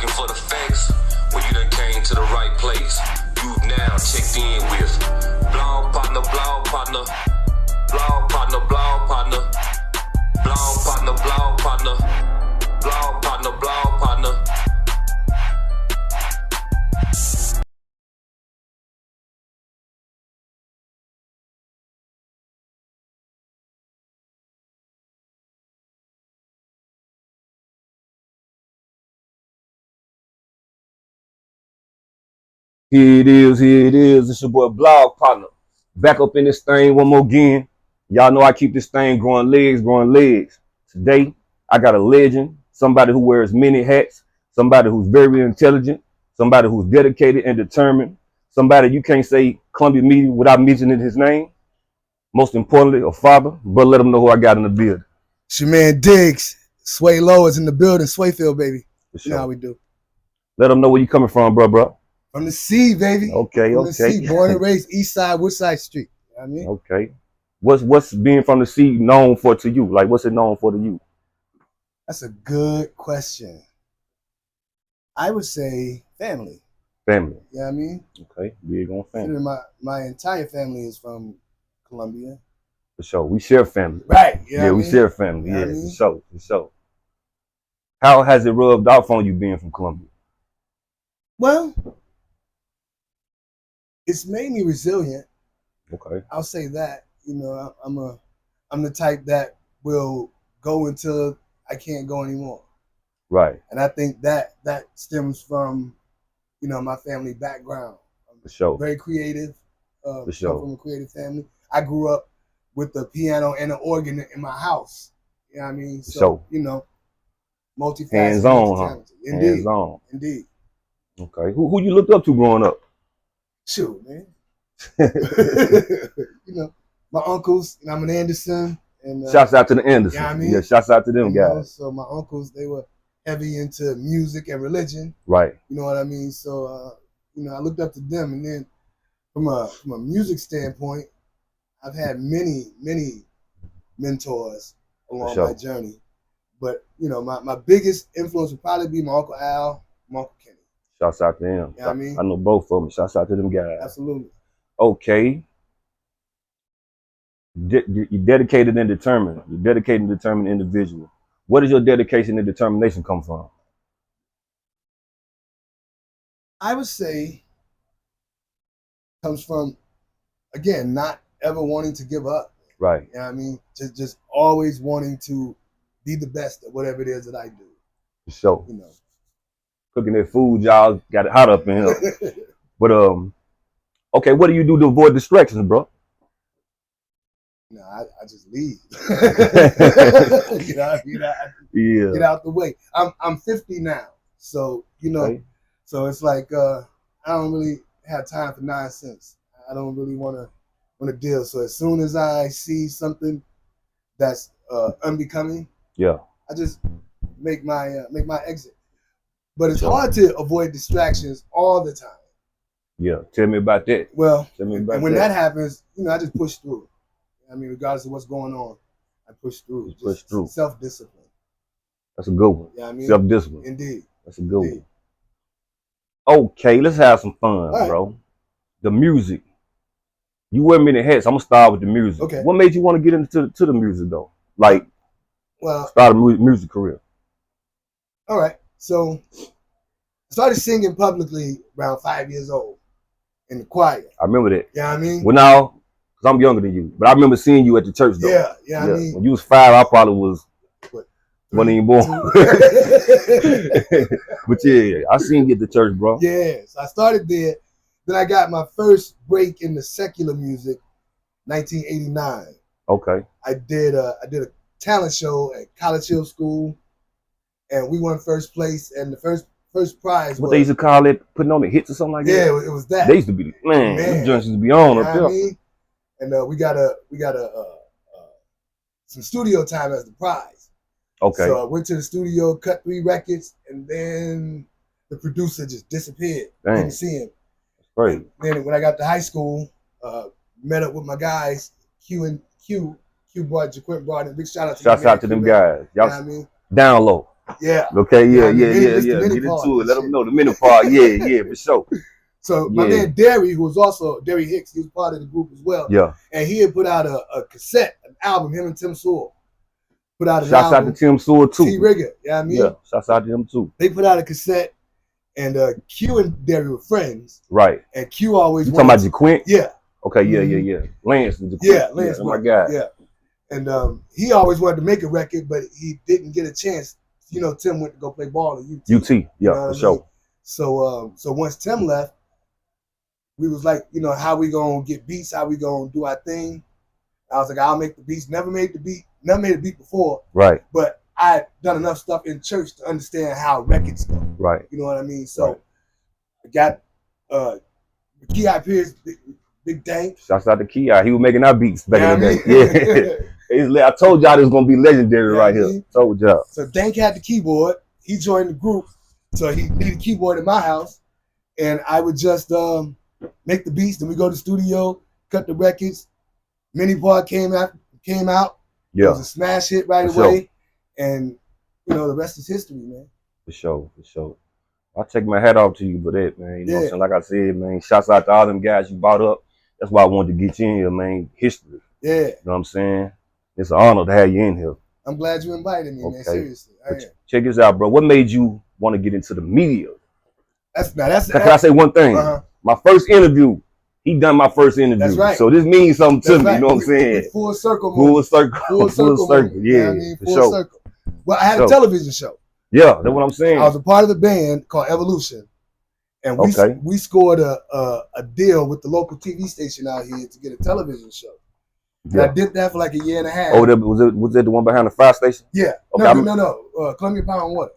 looking for the facts, well, you done came to the right place. You've now checked in with blog partner, blog partner, blog partner, blog partner, blog partner, blog partner, blog partner, blog partner. Here it is, here it is. It's your boy Blog Partner. Back up in this thing one more again. Y'all know I keep this thing growing legs, growing legs. Today, I got a legend, somebody who wears many hats, somebody who's very intelligent, somebody who's dedicated and determined, somebody you can't say Columbia Media without mentioning his name. Most importantly, a father, but let them know who I got in the building. It's your man Diggs. Suay Lo is in the building. Swayfield, baby. For sure. You know how we do. Let them know where you coming from, bro. From the sea, baby. Okay, from okay. The sea. Born and raised East Side, Woodside Street. You know what I mean? Okay. What's being from the sea known for to you? Like, what's it known for to you? That's a good question. I would say family. Family. You know what I mean? Okay, big on family. My entire family is from Columbia. For sure. We share family. Right. You know yeah, we share family. You know yeah, I mean? For sure. How has it rubbed off on you being from Columbia? Well, it's made me resilient. Okay. I'll say that. You know, I'm the type that will go until I can't go anymore. Right. And I think that stems from, you know, my family background. For sure. Very creative. For sure. Come from a creative family. I grew up with the piano and the organ in my house. You know what I mean? So, sure. You know, multifaceted. Hands-on, huh? Indeed. Hands-on. Indeed. Okay. Who you looked up to growing up? Shoot, man. You know, my uncles, and I'm an Anderson. And shouts out to the Andersons. You know what I mean? Yeah, shouts out to them guys. Know, so my uncles, they were heavy into music and religion. Right. You know what I mean? So, you know, I looked up to them. And then from a music standpoint, I've had many mentors along my journey. But, you know, my biggest influence would probably be my Uncle Al, my Uncle Kenny. Shouts out to him. You know what I mean? I know both of them. Shouts out to them guys. Absolutely. Okay. You're dedicated and determined. You're dedicated and determined individual. Where does your dedication and determination come from? I would say comes from, again, not ever wanting to give up. Right. You know what I mean? Just always wanting to be the best at whatever it is that I do. For sure. You know. Cooking that food, y'all got it hot up in here. But okay, what do you do to avoid distractions, bro? No, I just leave. Yeah. Get out the way. I'm 50 now, so you know. Okay. So it's like I don't really have time for nonsense. I don't really want to deal. So as soon as I see something that's unbecoming, yeah, I just make my exit. But it's hard to avoid distractions all the time. Yeah, tell me about that. Well, tell me about and when that happens, you know, I just push through. I mean, regardless of what's going on, I push through. Just push through. Self-discipline. That's a good one. Yeah, I mean, self-discipline. Indeed. That's a good one. Okay, let's have some fun, bro. The music. You wear many hats. I'm gonna start with the music. Okay. What made you want to get into the music though? Like, start a music career. All right. So I started singing publicly around 5 years old in the choir. I remember that. Yeah, I mean. Well, now, because I'm younger than you, but I remember seeing you at the church though. Yeah. I mean, when you was 5, I probably wasn't even born. But yeah, I seen you at the church, bro. Yes, I started there. Then I got my first break in the secular music, 1989. Okay. I did a talent show at College Hill School, and we won first place. And the first prize. What they used to call it, putting on the hits or something like that. Yeah, it was that. They used to be them joints used to be on up there. I mean? And we got some studio time as the prize. Okay. So I went to the studio, cut 3 records, and then the producer just disappeared. Dang. Didn't see him. Right. Then when I got to high school, met up with my guys, Q and Q. Jaquint brought in. Big shout out to them guys. Y'all, you know what I mean? Down low. Yeah. Okay, yeah. Get Get into it. Let them know the minute part. Yeah, for sure. So my man Derry, who was also Derry Hicks, he was part of the group as well. Yeah. And he had put out a cassette, an album, him and Tim Sewell. Put out an Shouts album. out to Tim Sewell too. T Rigger, you know what I mean? Yeah, shouts out to him too. They put out a cassette, and Q and Derry were friends. Right. And Q always talking about Jaquint? Yeah. Okay, yeah. Lance and Jaquint. Yeah, Lance. My guy. Yeah. And he always wanted to make a record, but he didn't get a chance. You know, Tim went to go play ball at UT. UT, yeah, for sure. So once Tim left, we was like, you know, how we gonna get beats? How we gonna do our thing? I was like, I'll make the beats. Never made a beat before. Right. But I'd done enough stuff in church to understand how records go. Right. You know what I mean? So I got Key Pierce, Big Dank. Shouts out to Key. He was making our beats back in the day. Yeah. I told y'all this was gonna be legendary right here. Told y'all. So Dank had the keyboard. He joined the group. So he needed a keyboard in my house. And I would just make the beats. Then we go to the studio, cut the records. Mini Part came out. Yeah. It was a smash hit right away. And, you know, the rest is history, man. For sure. I take my hat off to you for that, man. You know what I'm saying? Like I said, man, shouts out to all them guys you brought up. That's why I wanted to get you in here, man. History. Yeah. You know what I'm saying? It's an honor to have you in here. I'm glad you invited me, man. Seriously. Check this out, bro. What made you want to get into the media? Can I say one thing? My first interview, he done my first interview. That's right. So this means something to me, you know what I'm saying? Full circle. Full circle. Yeah, you know I mean? Full circle. Well, I had a television show. Yeah, that's what I'm saying. I was a part of the band called Evolution. And we scored a deal with the local TV station out here to get a television show. And I did that for like a year and a half. Oh, was that the one behind the fire station? Yeah. Okay. No. Columbia Power and Water.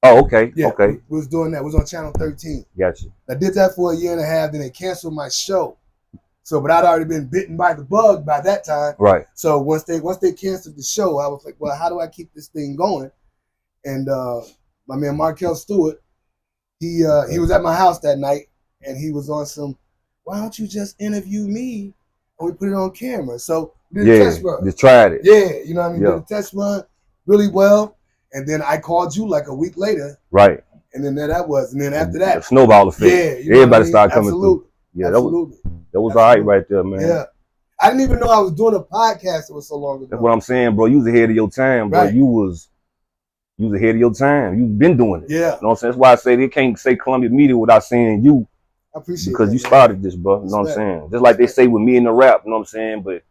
Oh, okay. Yeah, okay. We was doing that. It was on Channel 13. Gotcha. I did that for a year and a half. Then they canceled my show. So, but I'd already been bitten by the bug by that time. Right. So once they canceled the show, I was like, well, how do I keep this thing going? And my man Markel Stewart, he was at my house that night, and he was on some, why don't you just interview me? And we put it on camera. So we did a test run. Just tried it. Yeah, you know what I mean? Did a test run really well. And then I called you like a week later. Right. And then that was. And then after that. The snowball effect. Yeah. Everybody started coming through. Yeah, absolutely. That was all right right there, man. Yeah. I didn't even know I was doing a podcast. It was so long ago. That's what I'm saying, bro. You was ahead of your time, bro. Right. You was ahead of your time. You've been doing it. Yeah. You know what I'm saying? That's why I say they can't say Columbia Media without saying you. I appreciate because that, you started this, bro. You know what I'm saying? Just like they say with me in the rap, you know what I'm saying? But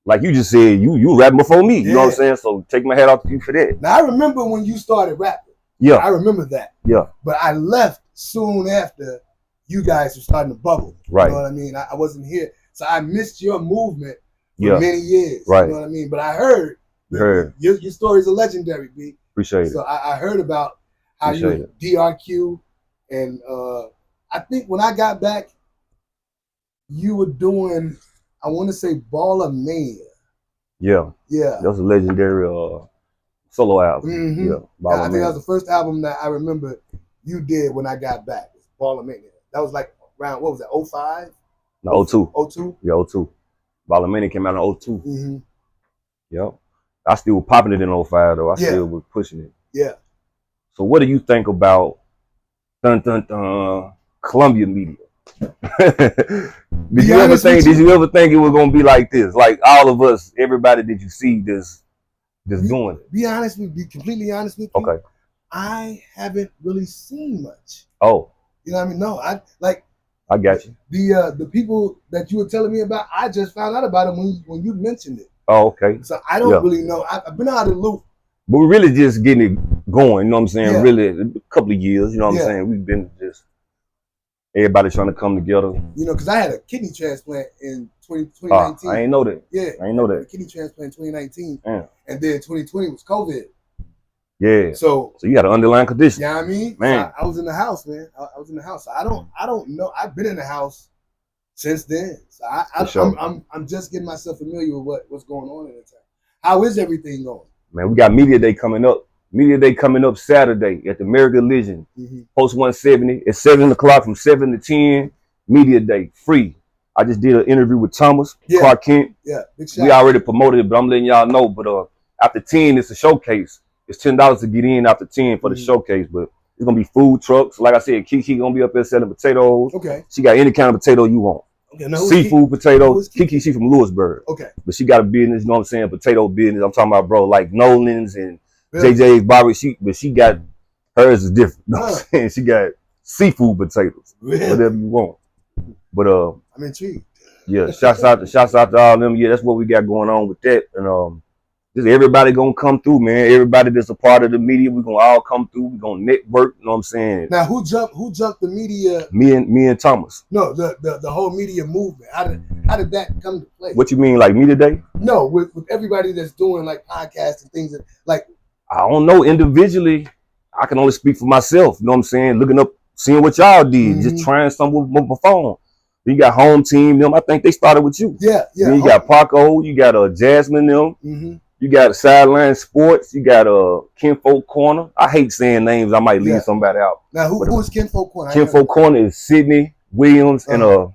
like you just said, you rapping before me. You know what I'm saying? So take my hat off to you for that. Now I remember when you started rapping. Yeah. I remember that. Yeah. But I left soon after you guys were starting to bubble. Right. You know what I mean? I wasn't here. So I missed your movement for many years. Right. You know what I mean? But I heard. Your stories are legendary, B. Appreciate it. So I heard about how you were DRQ. And I think when I got back, you were doing, I want to say Baller Mania. Yeah. Yeah. That was a legendary solo album. Mm-hmm. Yeah. I think that was the first album that I remember you did when I got back. Baller Mania. That was like around, what was it, 05? No, 02. 02? Yeah, 02. Baller Mania came out in 02. Mm-hmm. Yep. I still was popping it in 05 though. I still was pushing it. Yeah. So what do you think about Columbia Media? Did you ever think it was gonna be like this? Like all of us, everybody that you see just doing it. Be completely honest with you. Okay. I haven't really seen much. Oh. You know what I mean? No, I got you. The people that you were telling me about, I just found out about them when you mentioned it. Oh, okay. So I don't really know. I've been out of the loop. But we're really just getting it going, you know what I'm saying? Yeah. Really, a couple of years, you know what I'm saying? We've been just, everybody trying to come together. You know, because I had a kidney transplant in 2019. I ain't know that. Yeah. I ain't know that. A kidney transplant in 2019. Yeah. And then 2020 was COVID. Yeah. So you got an underlying condition. Yeah, you know what I mean? Man. I was in the house, man. I was in the house. So I don't know. I've been in the house since then. So I'm just getting myself familiar with what's going on in the town. How is everything going? Man, we got Media Day coming up. Media Day coming up Saturday at the American Legion. Mm-hmm. Post 170 at 7 o'clock from 7 to 10. Media Day, free. I just did an interview with Thomas, Clark Kent. Yeah, big shout. We already promoted it, but I'm letting y'all know. But after 10, it's a showcase. It's $10 to get in after 10 for the showcase, but it's gonna be food trucks. Like I said, Kiki gonna be up there selling potatoes. Okay. She got any kind of potato you want. Okay. Now, seafood potatoes. Kiki, she from Lewisburg. Okay. But she got a business, you know what I'm saying? Potato business. I'm talking about, bro, like Nolan's and JJ's Barbecue. But she got, hers is different. You know what I'm saying? She got seafood potatoes. Really? Whatever you want. But I'm intrigued. Yeah, shouts out to all of them. Yeah, that's what we got going on with that. And just everybody gonna come through, man. Everybody that's a part of the media, we gonna all come through. We gonna network, you know what I'm saying? Now who jumped the media? Me and Thomas. No, the whole media movement. How did that come to play? What you mean, like me today? No, with everybody that's doing like podcasts and things like I don't know. Individually, I can only speak for myself, you know what I'm saying? Looking up, seeing what y'all did, just trying something with my phone. You got Home Team, them. I think they started with you. Yeah. Then you got Paco, you got Jasmine, them. You got Sideline Sports, you got Kinfolk Corner. I hate saying names, I might leave somebody out. Now who is Kinfolk Corner? Kinfolk Corner is Sydney Williams and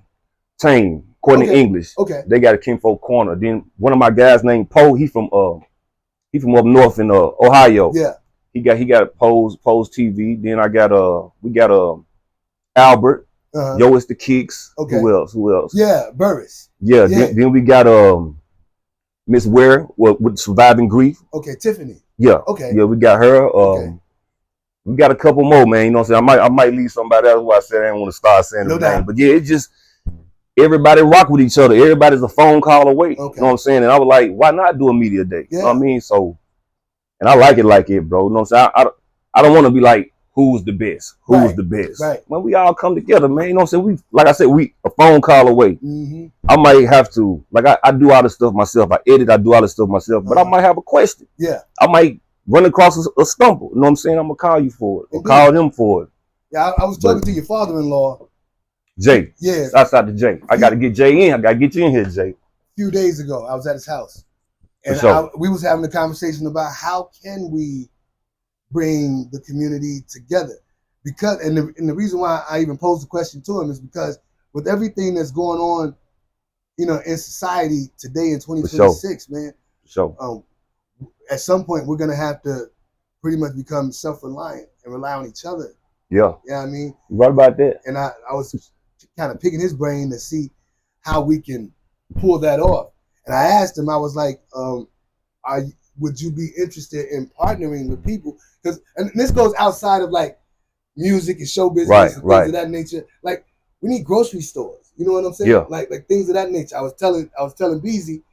Tane, Courtney English. Okay. They got a Kinfolk Corner. Then one of my guys named Poe, he from up north in Ohio. Yeah. He got Poe's TV. Then we got Albert. Yo, it's the Kicks. Okay. Who else? Yeah, Burris. Yeah. Then we got Miss Ware with Surviving Grief. Okay, Tiffany. Yeah. Okay. Yeah, we got her. We got a couple more, man. You know what I'm saying? I might leave somebody else. Why I said I didn't want to start saying the name. But yeah, it's just everybody rock with each other. Everybody's a phone call away. Okay. You know what I'm saying? And I was like, why not do a media day? Yeah. You know what I mean? So, and I like it, bro. You know what I'm saying? I don't want to be like, who's the best? Who's the best? Right. When we all come together, man, you know what I'm saying? Like I said, we a phone call away. I might have to, like I do all this stuff myself. I edit, I do all this stuff myself, but I might have a question. Yeah. I might run across a stumble. You know what I'm saying? I'm gonna call you for it. Or call them for it. Yeah, I was talking to your father-in-law. Jay. Yeah. Outside to Jay. I gotta get Jay in. I gotta get you in here, Jay. A few days ago, I was at his house. And we was having a conversation about how can we bring the community together, because and the reason why I even posed the question to him is because with everything that's going on, you know, in society today in 2026, man. So at some point we're gonna have to pretty much become self-reliant and rely on each other. Yeah. You know what I mean? Right about that. And I was kind of picking his brain to see how we can pull that off. And I asked him, I was like, would you be interested in partnering with people? And this goes outside of like music and show business and things of that nature. Like we need grocery stores. You know what I'm saying? Yeah. Like things of that nature. I was telling Beezy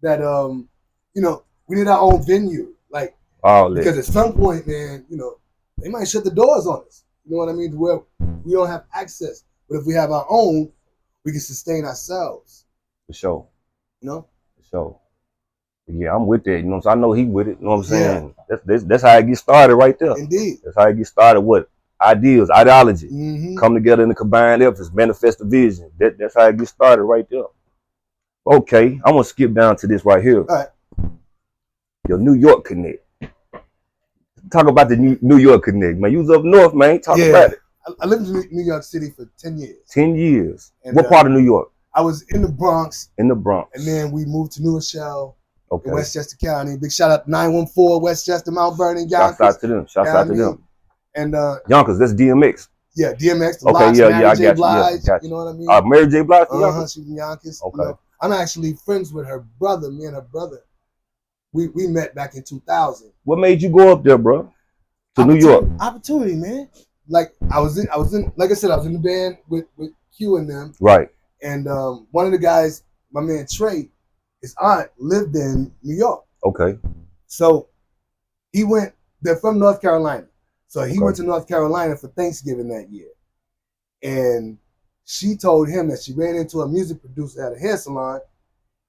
that you know, we need our own venue. Like because at some point, man, you know, they might shut the doors on us. You know what I mean? Where we don't have access. But if we have our own, we can sustain ourselves. For sure. You know? For sure. Yeah, I'm with that. You know what I'm saying? I know he with it. You know what I'm saying? Yeah. That's how it gets started right there. Indeed. That's how it gets started. What? Ideas, ideology. Come together in a combined efforts, manifest a vision. That's how it gets started right there. Okay, I'm going to skip down to this right here. All right. Your New York Connect. Talk about the New York Connect, man. You was up north, man. Talk about it. I lived in New York City for 10 years. 10 years. And, what part of New York? I was in the Bronx. In the Bronx. And then we moved to New Rochelle. Okay. In Westchester County. Big shout out to 914 Westchester, Mount Vernon, Yonkers. Shout out to them. Shout out to them. And Yonkers, that's DMX. Yeah, DMX. The Locks, Mary J. Blige. You know what I mean? Mary J. Blige from Yonkers? She's from Yonkers. Okay. You know, I'm actually friends with her brother. Me and her brother. We met back in 2000. What made you go up there, bro? To New York? Opportunity, man. Like I was in. Like I said, I was in the band with Q and them. Right. And one of the guys, my man Trey, his aunt lived in New York. Okay. So he went. They're from North Carolina. So he went to North Carolina for Thanksgiving that year. And she told him that she ran into a music producer at a hair salon,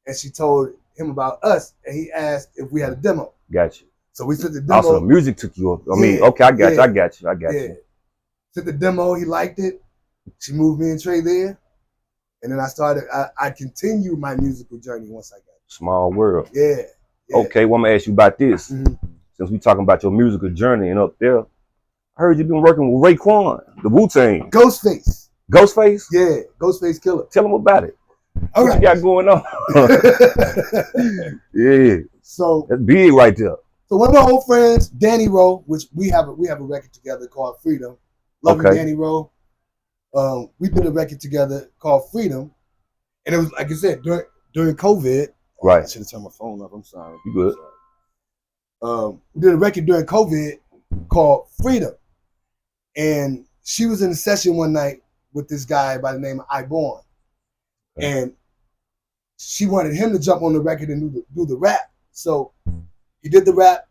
and she told him about us, and he asked if we had a demo. Gotcha. So we sent the demo. Also, the music took you up. I mean, okay, I got you. Sent the demo. He liked it. She moved me and Trey there. And then I continued my musical journey once I got it. Small world. Yeah. Okay, well, I'm going to ask you about this. Since we talking about your musical journey and up there, I heard you've been working with Raekwon, the Wu-Tang. Ghostface. Ghostface? Yeah, Ghostface Killer. Tell him about it. All what you got going on? Yeah. So that's big right there. So one of my old friends, Danny Rowe, which we have a record together called Freedom. Love you, Danny Rowe. We did a record together called Freedom, and it was like I said during COVID. Right. I should have turned my phone off. I'm sorry. You good? We did a record during COVID called Freedom, and she was in a session one night with this guy by the name of Iborn, and she wanted him to jump on the record and do the rap. So he did the rap,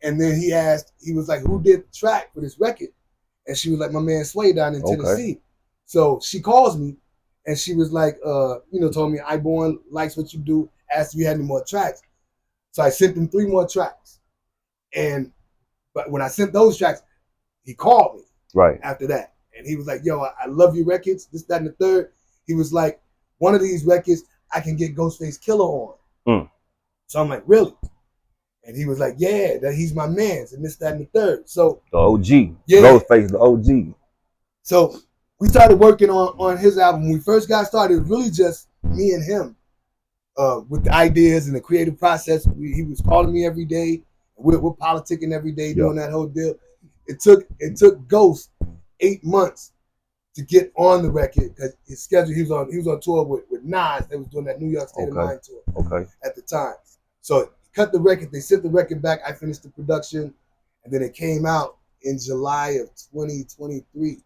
and then he was like, who did the track for this record? And she was like, my man Suay down in Tennessee. So she calls me, and she was like, told me Iborn likes what you do, asked if you had any more tracks. So I sent him 3 more tracks. But when I sent those tracks, he called me after that. And he was like, yo, I love your records, this, that, and the third. He was like, one of these records, I can get Ghostface Killer on. So I'm like, really? And he was like, yeah, that he's my man's, and this, that, and the third. So the OG. Yeah. Ghostface, the OG. So we started working on his album. When we first got started, it was really just me and him with the ideas and the creative process. He was calling me every day. We're politicking every day, doing that whole deal. It took Ghost 8 months to get on the record because his schedule. He was on tour with Nas. They was doing that New York State of Mind tour at the time. So he cut the record. They sent the record back. I finished the production, and then it came out in July of 2023.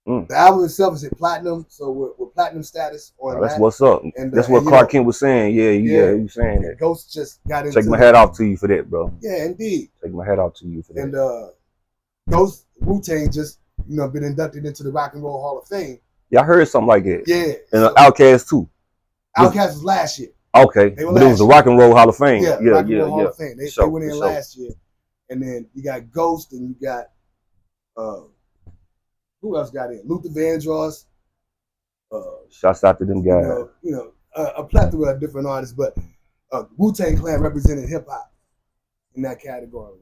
The album itself is at platinum, so we're platinum status on that. That's what's up. And that's what Clark Kent was saying. Yeah, you saying that. Ghost just got into. Take my hat off to you for that, bro. Yeah, indeed. Take my hat off to you for that. And Ghost Wu-Tang just been inducted into the Rock and Roll Hall of Fame. Yeah, I heard something like that. Yeah, and Outkast too. Outkast was last year. Okay, but it was the Rock and Roll Hall of Fame. Yeah, Rock and Roll Hall of Fame. They went in last year, and then you got Ghost, and you got who else got in? Luther Vandross. Shouts out to them guys. A plethora of different artists, but Wu-Tang Clan represented hip hop in that category.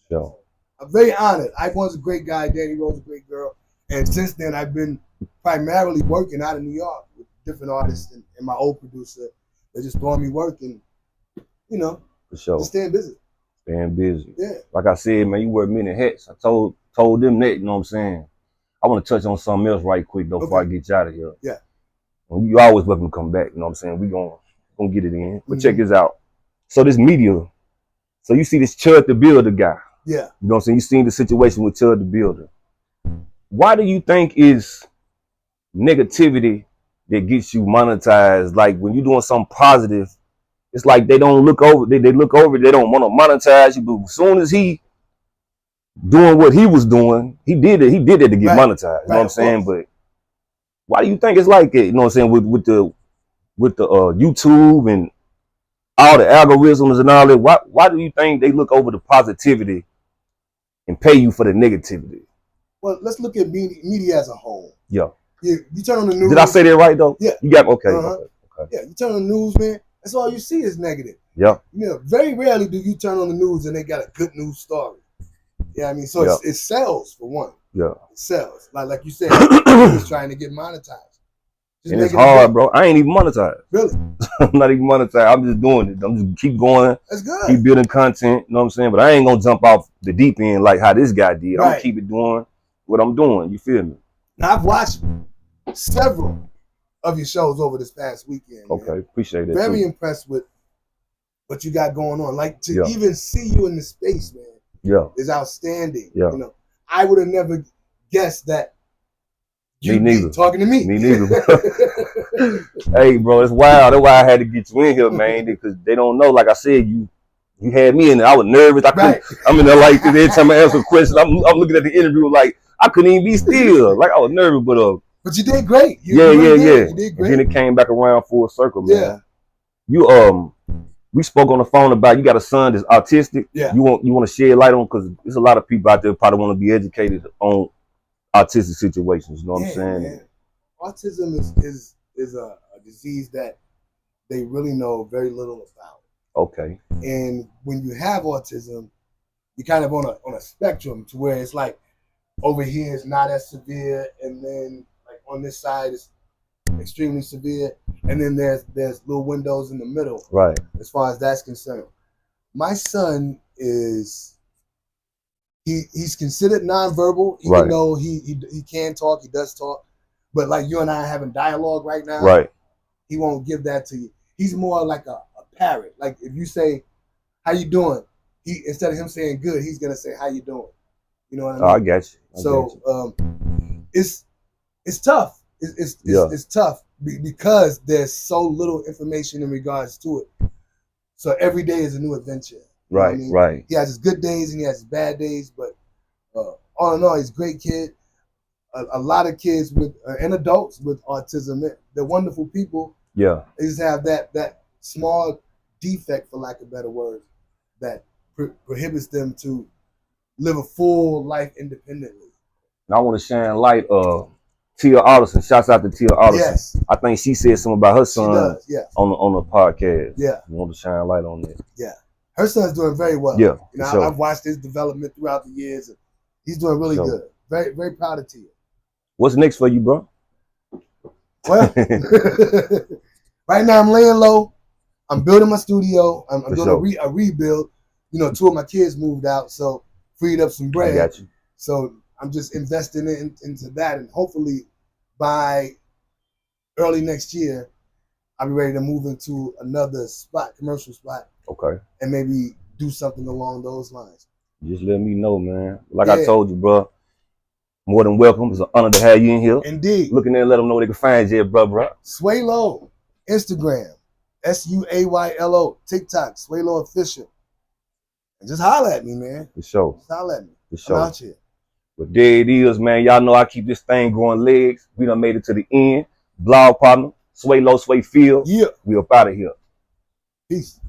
Sure. I'm very honored. Iborn's a great guy. Danny Rowe's a great girl. And since then, I've been primarily working out of New York with different artists and my old producer. They're just throwing me work and, for sure. Just staying busy. Staying busy. Yeah. Like I said, man, you wear many hats. I told them that, you know what I'm saying? I want to touch on something else right quick, though, before I get you out of here. Yeah. You always welcome to come back, you know what I'm saying? We gonna get it in. But check this out. So this media, so you see this Chud the Builder guy. Yeah. You know what I'm saying? You seen the situation with Chud the Builder. Why do you think is negativity that gets you monetized? Like when you're doing something positive, it's like they don't look over, they look over, they don't want to monetize you, but as soon as he doing what he was doing, he did it to get monetized. You know what I'm saying? But why do you think it's like it? You know what I'm saying? With the YouTube and all the algorithms and all that, why do you think they look over the positivity and pay you for the negativity? Well, let's look at media as a whole. Yeah. You turn on the news. Did I say that right though? Yeah. You got okay. Yeah, you turn on the news, man. That's all you see is negative. Yeah. Very rarely do you turn on the news and they got a good news story. Yeah, I mean, so it sells for one. Yeah. It sells. Like you said, it's trying to get monetized. And it's hard, bro. I ain't even monetized. Really? I'm not even monetized. I'm just doing it. I'm just keep going. That's good. Keep building content. You know what I'm saying? But I ain't gonna jump off the deep end like how this guy did. I'm gonna keep it doing what I'm doing. You feel me? Now I've watched several of your shows over this past weekend. Okay, man. Appreciate it. Very impressed with what you got going on. Like to even see you in the space, man. Yeah. Is outstanding. Yeah. I would have never guessed that. Me neither. Talking to me. Me neither. Hey, bro, it's wild. That's why I had to get you in here, man, because they don't know. Like I said, you had me in there. I was nervous. I'm in there like every time I ask a question, I'm looking at the interview like I couldn't even be still. Like I was nervous, but you did great. You did great. And then it came back around full circle, man. Yeah. We spoke on the phone about you got a son that's autistic. Yeah. You want to shed light on, because there's a lot of people out there probably want to be educated on autistic situations. You know what I'm saying? Man. Autism is a disease that they really know very little about. Okay. And when you have autism, you're kind of on a spectrum to where it's like over here it's not as severe, and then like on this side it's extremely severe, and then there's little windows in the middle. Right. As far as that's concerned, my son is he's considered nonverbal, even though he can talk, he does talk. But like you and I are having dialogue right now, he won't give that to you. He's more like a parrot. Like if you say, "How you doing?" He instead of him saying "good," he's gonna say "How you doing?" You know what I mean? I get you. So it's tough. It's tough because there's so little information in regards to it. So every day is a new adventure. You know what I mean? Right. He has his good days and he has his bad days, but all in all, he's a great kid. A lot of kids with and adults with autism, they're wonderful people. Yeah. They just have that small defect, for lack of better words, that prohibits them to live a full life independently. And I want to shine light. Tia Alderson. Shouts out to Tia Alderson. Yes. I think she said something about her son on the podcast. Yeah. I want to shine light on that. Yeah. Her son's doing very well. Yeah. You know, I've watched his development throughout the years, and he's doing really good. Very, very proud of Tia. What's next for you, bro? Well, right now I'm laying low. I'm building my studio. I'm doing a rebuild. You know, 2 of my kids moved out, so freed up some bread. I got you. So I'm just investing into that, and hopefully by early next year, I'll be ready to move into another spot, commercial spot. Okay. And maybe do something along those lines. Just let me know, man. Like I told you, bro. More than welcome. It's an honor to have you in here. Indeed. Looking there, let them know they can find you, bro. Suay Lo, Instagram, SUAYLO, TikTok, Suay Lo Official. And just holler at me, man. For sure. Just holler at me. For sure. I'm out here. But there it is, man. Y'all know I keep this thing growing legs. We done made it to the end. Blog partner, Suay Lo, Suay Field. Yeah. We up out of here. Peace.